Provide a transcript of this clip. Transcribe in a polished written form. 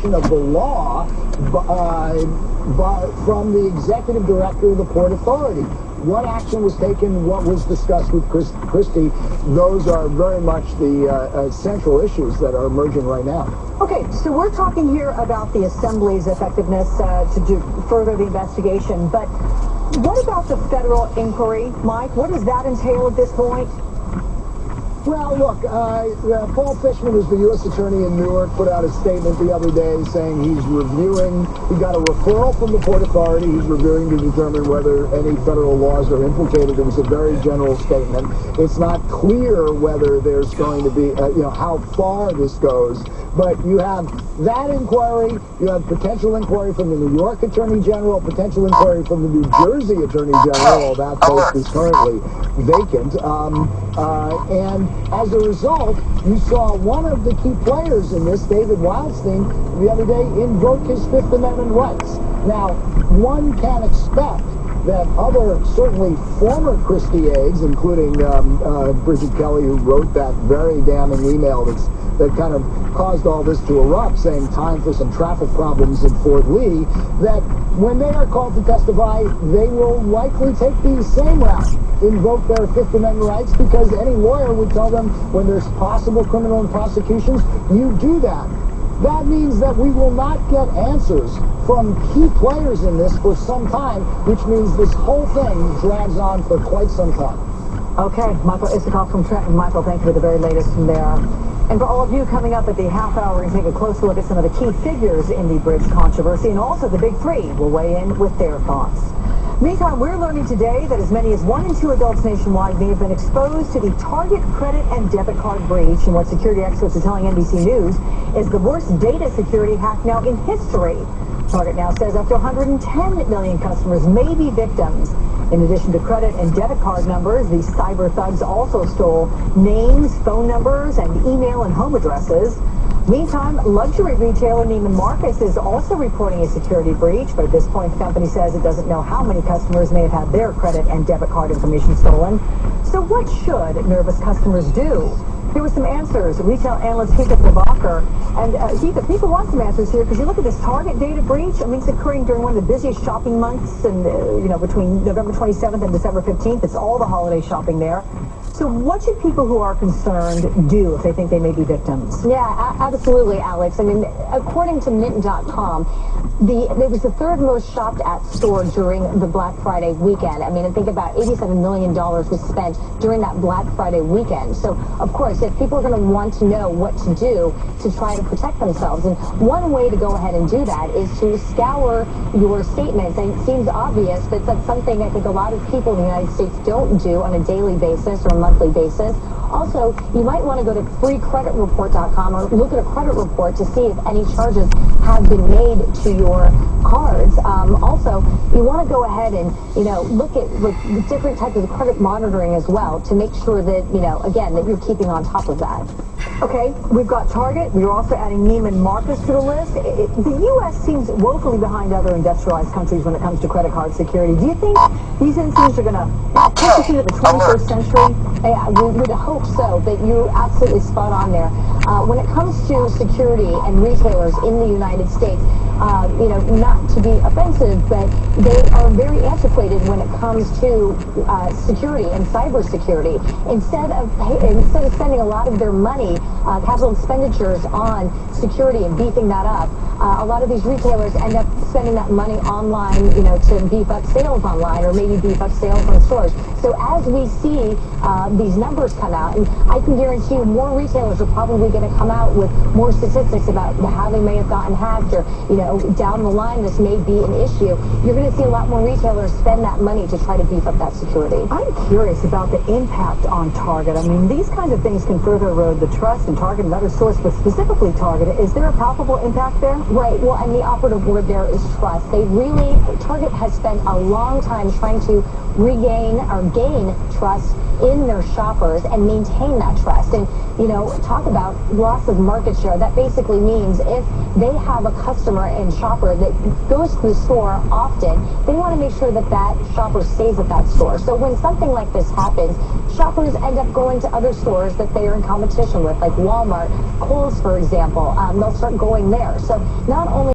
violation of the law from the executive director of the Port Authority. What action was taken, what was discussed with Christie, those are very much the central issues that are emerging right now. Okay, so we're talking here about the Assembly's effectiveness to do further the investigation, but what about the federal inquiry, Mike? What does that entail at this point? Well, look, Paul Fishman, who's the U.S. Attorney in Newark, put out a statement the other day saying he got a referral from the Port Authority. He's reviewing to determine whether any federal laws are implicated. It was a very general statement. It's not clear whether there's going to be, how far this goes. But you have that inquiry, you have potential inquiry from the New York Attorney General, potential inquiry from the New Jersey Attorney General, that post is currently vacant. And as a result, you saw one of the key players in this, David Wildstein, the other day invoke his Fifth Amendment rights. Now, one can expect that other, certainly former Christie aides, including Bridget Kelly, who wrote that very damning email that kind of caused all this to erupt, saying time for some traffic problems in Fort Lee, that when they are called to testify, they will likely take the same route, invoke their Fifth Amendment rights, because any lawyer would tell them when there's possible criminal prosecutions, you do that. That means that we will not get answers from key players in this for some time, which means this whole thing drags on for quite some time. Okay, Michael Isikoff from Trenton. Michael, thank you for the very latest from there. And for all of you coming up at the half hour, we're going to take a close look at some of the key figures in the bridge controversy, and also the big three will weigh in with their thoughts. Meantime, we're learning today that as many as 1 in 2 adults nationwide may have been exposed to the Target credit and debit card breach, and what security experts are telling NBC News is the worst data security hack now in history. Target now says up to 110 million customers may be victims. In addition to credit and debit card numbers, the cyber thugs also stole names, phone numbers, and email and home addresses. Meantime, luxury retailer Neiman Marcus is also reporting a security breach, but at this point the company says it doesn't know how many customers may have had their credit and debit card information stolen. So what should nervous customers do? Here were some answers. Retail analyst Heath Levacher. And Heath, people want some answers here, because you look at this Target data breach. I mean, it's occurring during one of the busiest shopping months, and between November 27th and December 15th. It's all the holiday shopping there. So what should people who are concerned do if they think they may be victims? Yeah, absolutely, Alex. I mean, according to Mint.com, it was the third most shopped at store during the Black Friday weekend. I mean, I think about $87 million was spent during that Black Friday weekend. So, of course, if people are going to want to know what to do to try to protect themselves, and one way to go ahead and do that is to scour your statements. And it seems obvious, but that's something I think a lot of people in the United States don't do on a daily basis or a monthly basis. Also, you might want to go to freecreditreport.com or look at a credit report to see if any charges have been made to your cards. Also, you want to go ahead and, look at different types of credit monitoring as well to make sure that, again, that you're keeping on top of that. Okay, we've got Target. We're also adding Neiman Marcus to the list. The U.S. seems woefully behind other industrialized countries when it comes to credit card security. Do you think these incidents are going to push us into the 21st century? We would hope so, but you're absolutely spot on there. When it comes to security and retailers in the United States, not to be offensive, but they are very antiquated when it comes to security and cybersecurity. Instead of spending a lot of their money, capital expenditures on security and beefing that up, a lot of these retailers end up spending that money online, to beef up sales online or maybe beef up sales on stores. So as we see these numbers come out, and I can guarantee you more retailers are probably going to come out with more statistics about how they may have gotten hacked, or, down the line this may be an issue. You're going to see a lot more retailers spend that money to try to beef up that security. I'm curious about the impact on Target. I mean, these kinds of things can further erode the trust in Target and other stores, but specifically Target. Is there a palpable impact there? Right. Well, and the operative word there is trust. Target has spent a long time trying to regain or gain trust in their shoppers and maintain that trust. And, talk about loss of market share. That basically means if they have a customer and shopper that goes to the store often, they want to make sure that that shopper stays at that store. So when something like this happens, shoppers end up going to other stores that they are in competition with, like Walmart, Kohl's, for example. They'll start going there. So not only